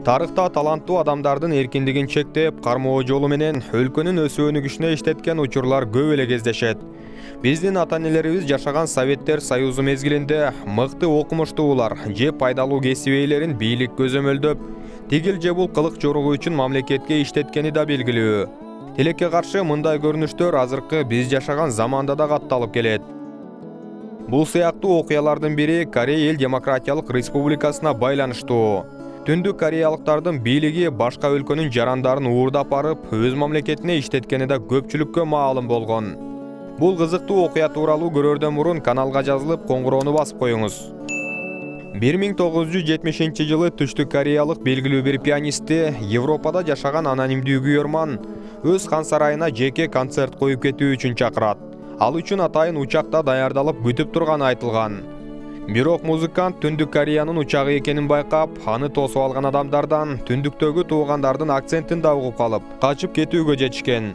Тарыхта таланттуу адамдардын эркиндигин чектеп, кармоо жолу менен өлкөнүн өсүү-өнүгүшүнө иштеткен учурлар көп эле кездешет. Биздин ата-энелерибиз жашаган Советтер Союзу мезгилинде мыкты окумуштуулар же пайдалуу кесип ээлерин бийлик көзөмөлдөп, тигил же бул кылык жоругу үчүн мамлекетке иштеткени да белгилүү. Тилекке каршы мындай көрүнүштөр азыркы биз жашаган заманда да катталып келет. Бул сыяктуу окуялардын бири Корея Эл Демократиялык Республикасына байланыштуу. Түндүк кореялыктардын бийлиги башка өлкөнүн жарандарын уурдап барып, өз мамлекетине иштеткени да көпчүлүккө маалым болгон. Бул кызыктуу окуя тууралуу көрөрдөн мурун каналга жазылып, коңгуроону басып коюңуз. 1970-жылы Түштүк Кореялык белгилүү бир пианисти Европада жашаган анонимдүү күйөрман өз хан сарайына жеке концерт коюп кетүү үчүн чакырат. Ал үчүн атайын учакта даярдалып күтүп турганы айтылган. Бирок музыкант Түндүк Кореянын учагы экенин байкап, аны тосуп алган адамдардан түндүктөгү туугандардын акцентин да угуп калып, качып кетүүгө жетишкен.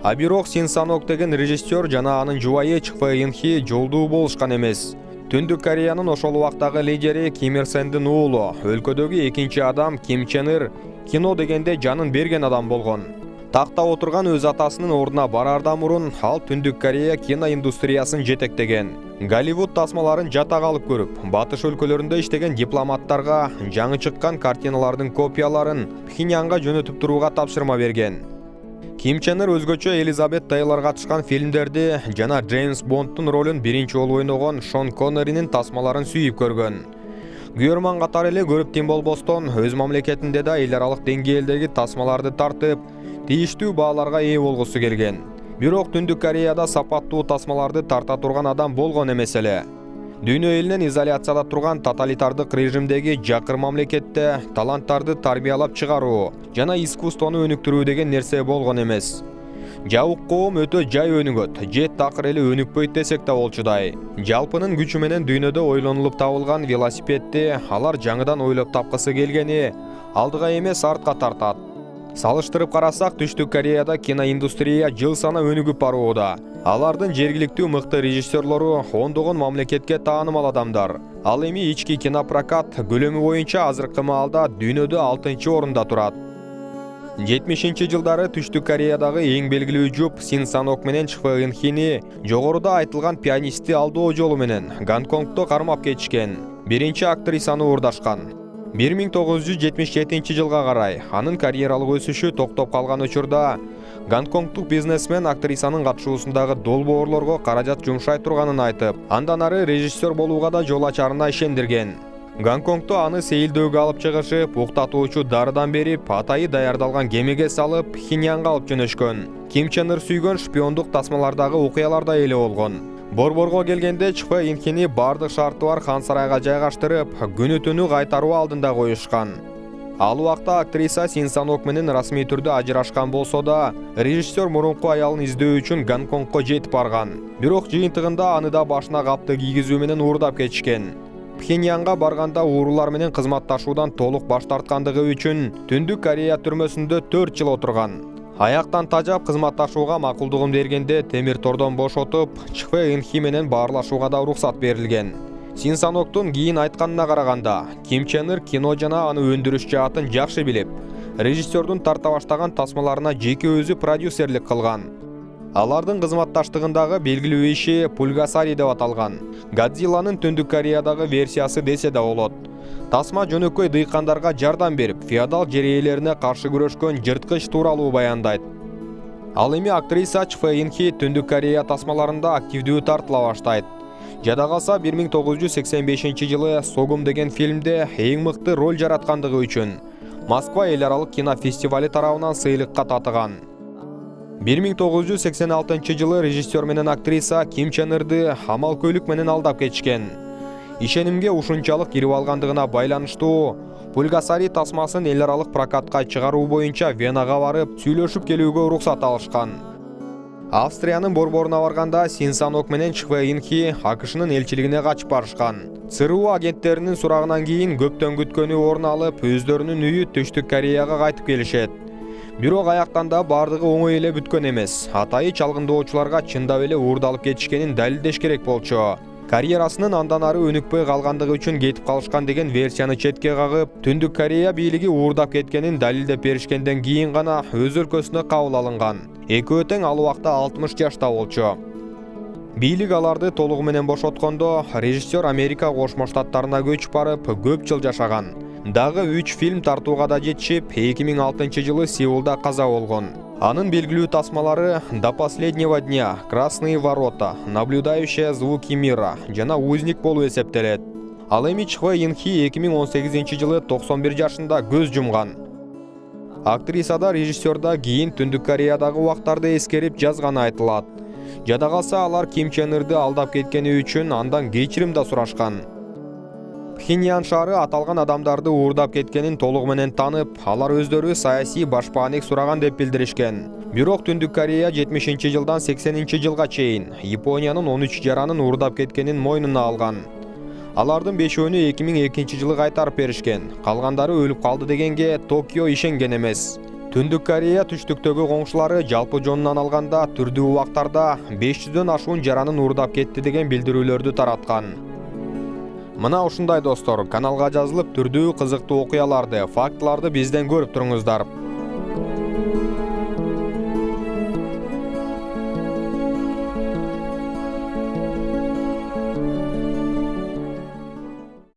А бирок Син Санок деген режиссер жана анын жубайы Чхве Инхи жолдуу болушкан эмес. Түндүк Кореянын ошол убактагы лидери Ким Ир Сендин уулу, өлкөдөгү экинчи адам Ким Чен Ир кино дегенде жанын берген адам болгон. Такта отурган өз атасынын ордуна бараардан мурун ал Түндүк Корея киноиндустриясын жетектеген. Голливуд тасмаларын жатак алып көрүп, батыш өлкөлөрүндө иштеген дипломаттарга жаңы чыккан картиналардын копияларын Пхеньянга жөнөтүп турууга тапшырма берген. Ким Чен Ир өзгөчө Элизабет Тейлор катышкан фильмдерди жана Джеймс Бондтун ролун биринчи болуп ойногон Шон Коннеринин тасмаларын сүйүп көргөн. Күйөрман катары эле көрүп тим болбостон, өз мамлекетинде да эл аралык деңгээлдеги тасмаларды тартып, тийиштүү бааларга ээ болгусу келген. Бирок Түндүк Кореяда сапаттуу тасмаларды тарта турган адам болгон эмес эле. Дүйнө элинен изоляцияда турган тоталитардык режимдеги жакыр мамлекетте таланттарды тарбиялап чыгаруу жана искусствону өнүктүрүү деген нерсе болгон эмес. Жабык коом өтө жай өнүгөт, же такыр эле өнүкпөйт десек да болчудай. Жалпынын күчү менен дүйнөдө ойлонулуп табылган велосипедди алар жаңыдан ойлоп тапкысы келгени алдыга эмес артка тартат. Салыштырып карасак, Түштүк Кореяда киноиндустрия жыл саны өнүгүп барууда. Алардын жергиликтүү мыкты режиссерлору ондогон мамлекетке таанымал адамдар. Ал эми ички кинопрокат көлөмү боюнча азыркы маалда дүйнөдө 6-орунда турат. 70-жылдары Түштүк Кореядагы эң белгилүү жуп Син Санок менен Чхве Инхини жогоруда айтылган пианисти алдоо жолу менен Гонконгдо кармап кетишкен. Биринчи актрисаны уурдашкан. 1977-жылга карай анын карьералык өсүшү токтоп калган учурда гонконгдук бизнесмен актрисанын катышуусундагы долбоорлорго каражат жумшай турганын айтып, андан ары режиссер болууга да жол ачарына ишендирген. Гонконгдо аны сейилдөөгө алып чыгышып, уктатуучу дарыдан берип, атайы даярдалган кемеге салып, Пхеньянга алып жөнөшкөн. Ким Чен Ир сүйгөн шпиондук тасмалардагы окуялар да эле болгон. Борборго келгенде Чхве Инхини бардык шарты бар хан сарайга жайгаштырып, күнү-түнү кайтаруу алдында коюшкан. Ал убакта актриса Син Санок менен расмий түрдө ажырашкан болсо да, режиссер мурунку аялын издөө үчүн Гонконгго жетип барган. Бирок жыйынтыгында аны да башына капты кийгизүү менен уурдап кетишкен. Пхеньянга барганда уурулар менен кызматташуудан толук баш тарткандыгы үчүн Түндүк Корея түрмөсүндө 4 жыл отурган. Аяктан тажап кызматташууга макулдугун бергенде темир тордон бошотуп, Чхве Инхи менен баарлашууга да уруксат берилген. Син Саноктун кийин айтканына караганда, Ким Чен Ир кино жана аны өндүрүш жаатын жакшы билип, режиссердун тарта баштаган тасмаларына жеке өзү продюсерлик кылган. Алардын кызматташтыгындагы белгилүү иши Пульгасари деп аталган. Годзилланын Түндүк Кореядагы версиясы десе да болот. Тасма жөнөкөй дыйкандарга жардам берип, феодал жер ээлерине каршы күрөшкөн жырткыч тууралуу баяндайт. Ал эми актриса Чхве Инхи Түндүк Корея тасмаларында активдүү тартыла баштайт. Жада калса 1985-жылы Согум деген фильмде эң мыкты роль жараткандыгы үчүн Москва эл аралык кинофестивали тарабынан сыйлыкка татыган. 1986-жылы режиссер менен актриса Ким Чен Ирди амал көйлүк менен алдап кетишкен. Ишенимге ушунчалык кирип алгандыгына байланыштуу Пульгасари тасмасын эл аралык прокатка чыгаруу боюнча Венага барып, сүйлөшүп келүүгө уруксат алышкан. Австриянын борборуна барганда Син Санок менен Чхве Инхи АКШнын элчилигине качып барышкан. ЦРУ агенттеринин сурагынан кийин көптөн күткөнү орун алып, өздөрүнүн үйү Түштүк Кореяга кайтып келишет. Бирок аяктан да бардыгы оңой эле бүткөн эмес. Атайы чалгындоочуларга чындап эле уурдалып кетишкенин далилдеш керек болчу. карьерасынын андан ары өнүкпөй калгандыгы үчүн кетип калышкан деген версияны четке кагып, Түндүк Корея бийлиги уурдап кеткенин далилдеп беришкенден кийин гана өз өлкөсүнө кабыл алынган. Экөө тең ал убакта 60 жашта болчу. Бийлик аларды толугу менен бошоткондо режиссер Америка Кошмо Штаттарына көчүп барып, көп жыл жашаган. Дагы 3 фильм тартууга да жетишип, 2006-жылы Сеулда каза болгон. Анын белгилүү тасмалары «До последнего дня», «Красные ворота», «Наблюдающая звуки мира» жана «Узник» болуп эсептелет. Ал эми Чхве Инхи 2018-жылы 91 жашында көз жумган. Актриса да режиссер да кийин Түндүк Кореядагы убактарды эскерип жазганы айтылат. Жада калса алар Ким Чен Ирди алдап кеткени үчүн андан кечирим да сурашкан. Пхеньян шаары аталган адамдарды уурдап кеткенин толугу менен танып, алар өздөрү саясий башпаанек сураган деп билдиришкен. Бирок Түндүк Корея 70-жылдан 80-жылга чейин Япониянын 13 жаранын уурдап кеткенин мойнуна алган. Алардын 5-өөнү 2002-жылы кайтарып беришкен. Калгандары өлүп калды дегенге Токио ишенген эмес. Түндүк Корея түштүктөгү коңшулары жалпы жонунан алганда түрдүү убактарда 500дөн ашуун жаранын уурдап кетти деген билдирүүлөрдү тараткан. Мына ушундай достор, каналга жазылып түрдүү кызыктуу окуяларды, фактыларды бизден көрүп туруңуздар.